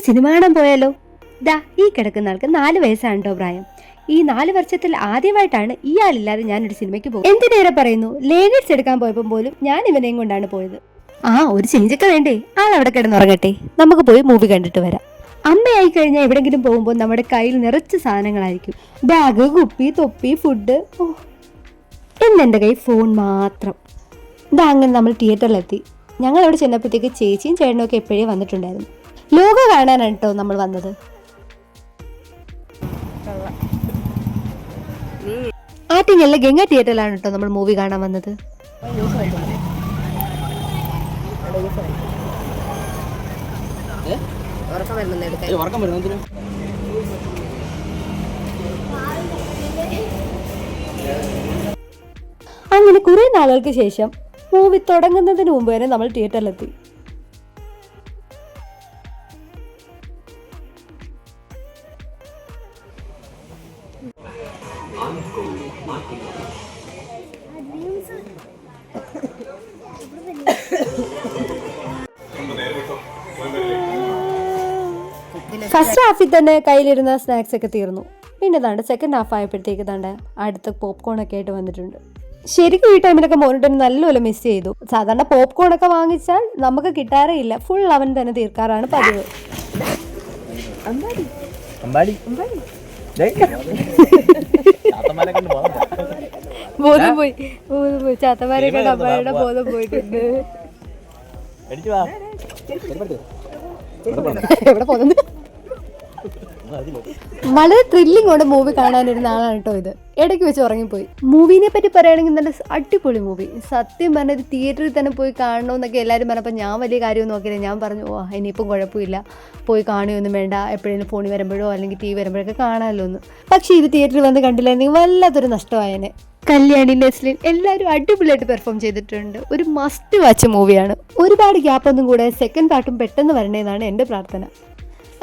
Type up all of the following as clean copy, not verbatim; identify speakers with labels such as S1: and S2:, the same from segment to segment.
S1: Cinema കാണാൻ പോയാലോ? ദാ ഈ കിടക്കുന്ന ആൾക്ക് 4 വയസ്സാണ് കേട്ടോ പ്രായം. ഈ 4 വർഷത്തിൽ ആദ്യമായിട്ടാണ് ഇയാളില്ലാതെ ഞാനൊരു സിനിമയ്ക്ക് പോകും. എന്തിനേറെ പറയുന്നു, ലേഡീസ് എടുക്കാൻ പോയപ്പോൾ പോലും ഞാൻ ഇവനെയും കൊണ്ടാണ് പോയത്. ഒരു ചേഞ്ചൊക്കെ വേണ്ടേ? ആളവിടെ കിടന്നുറങ്ങട്ടെ, നമുക്ക് പോയി മൂവി കണ്ടിട്ട് വരാം. അമ്മയായി കഴിഞ്ഞാൽ എവിടെങ്കിലും പോകുമ്പോൾ നമ്മുടെ കയ്യിൽ നിറച്ച് സാധനങ്ങളായിരിക്കും. ബാഗ്, കുപ്പി, തൊപ്പി, ഫുഡ്. എന്നെൻ്റെ കൈ ഫോൺ മാത്രം. ഇതാ അങ്ങനെ നമ്മൾ തിയേറ്ററിലെത്തി. ഞങ്ങൾ അവിടെ ചെന്നപ്പോഴത്തേക്ക് ചേച്ചിയും ചേട്ടനും ഒക്കെ എപ്പോഴേ വന്നിട്ടുണ്ടായിരുന്നു. ലോക കാണാനാണ് കേട്ടോ നമ്മൾ വന്നത്. ആറ്റിങ്ങലിലെ ഗംഗ തിയേറ്ററിലാണ് കേട്ടോ നമ്മൾ മൂവി കാണാൻ വന്നത്. അങ്ങനെ കുറെ നാളുകൾക്ക് ശേഷം മൂവി തുടങ്ങുന്നതിന് മുമ്പ് വരെ നമ്മൾ തിയേറ്ററിലെത്തി. ഫസ്റ്റ് ഹാഫിൽ തന്നെ കയ്യിലിരുന്ന സ്നാക്സ് ഒക്കെ തീർന്നു. പിന്നെ താണ്ട് സെക്കൻഡ് ഹാഫ് ആയപ്പോഴത്തേക്ക് താണ്ട് അടുത്ത പോപ്കോൺ ഒക്കെ ആയിട്ട് വന്നിട്ടുണ്ട്. ശരിക്കും ഈ ടൈമിലൊക്കെ മോനിട്ടറിന് നല്ലപോലെ മിസ് ചെയ്തു. സാധാരണ പോപ്കോൺ ഒക്കെ വാങ്ങിച്ചാൽ നമുക്ക് കിട്ടാറേ ഇല്ല, ഫുൾ അവൻ തന്നെ തീർക്കാറാണ് പതിവ്. ബോധം പോയി, ചാത്തമാരെ കണ്ട് അമ്മാരുടെ ബോധം പോയിട്ടുണ്ട്. എവിടെ പോകുന്നത്? വളരെ ത്രില്ലിംഗ് കൊണ്ട് മൂവി കാണാനിരുന്ന ആളാണ് കേട്ടോ ഇത്. ഇടയ്ക്ക് വെച്ച് ഉറങ്ങിപ്പോയി. മൂവിനെ പറ്റി പറയുകയാണെങ്കിൽ നല്ല അടിപൊളി മൂവി. സത്യം പറഞ്ഞത് തിയേറ്ററിൽ തന്നെ പോയി കാണണമെന്നൊക്കെ എല്ലാവരും പറഞ്ഞപ്പോൾ ഞാൻ വലിയ കാര്യമൊന്നും നോക്കിയില്ല. ഞാൻ പറഞ്ഞു ഇനിയിപ്പം കുഴപ്പമില്ല, പോയി കാണുകയൊന്നും വേണ്ട, എപ്പോഴെങ്കിലും ഫോണിൽ വരുമ്പോഴോ അല്ലെങ്കിൽ TV വരുമ്പോഴൊക്കെ കാണാമല്ലോ എന്ന്. പക്ഷേ ഇത് തിയേറ്ററിൽ വന്ന് കണ്ടില്ലായിരുന്നെങ്കിൽ വല്ലാത്തൊരു നഷ്ടമായേനെ. കല്യാണി, നെസ്ലിൻ എല്ലാവരും അടിപൊളിയായിട്ട് പെർഫോം ചെയ്തിട്ടുണ്ട്. ഒരു മസ്റ്റ് വാച്ച് മൂവിയാണ്. ഒരുപാട് ഗ്യാപ്പൊന്നും കൂടെ സെക്കൻഡ് പാർട്ടും പെട്ടെന്ന് വരണേന്നാണ് എൻ്റെ പ്രാർത്ഥന.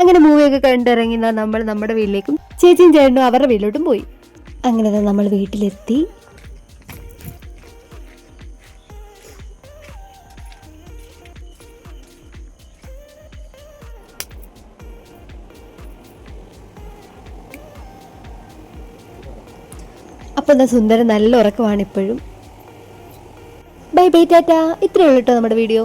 S1: അങ്ങനെ മൂവിയൊക്കെ കണ്ടിറങ്ങി നമ്മൾ നമ്മുടെ വീട്ടിലേക്കും ചേച്ചിയും ചേട്ടനും അവരുടെ വീട്ടിലോട്ടും പോയി. അങ്ങനെ നമ്മൾ വീട്ടിലെത്തി. അപ്പോൾ എന്താ സുന്ദരൻ നല്ല ഉറക്കമാണ് ഇപ്പോഴും. Bye bye Tata. ഇത്രയേ ഉള്ളൂ കേട്ടോ നമ്മുടെ വീഡിയോ.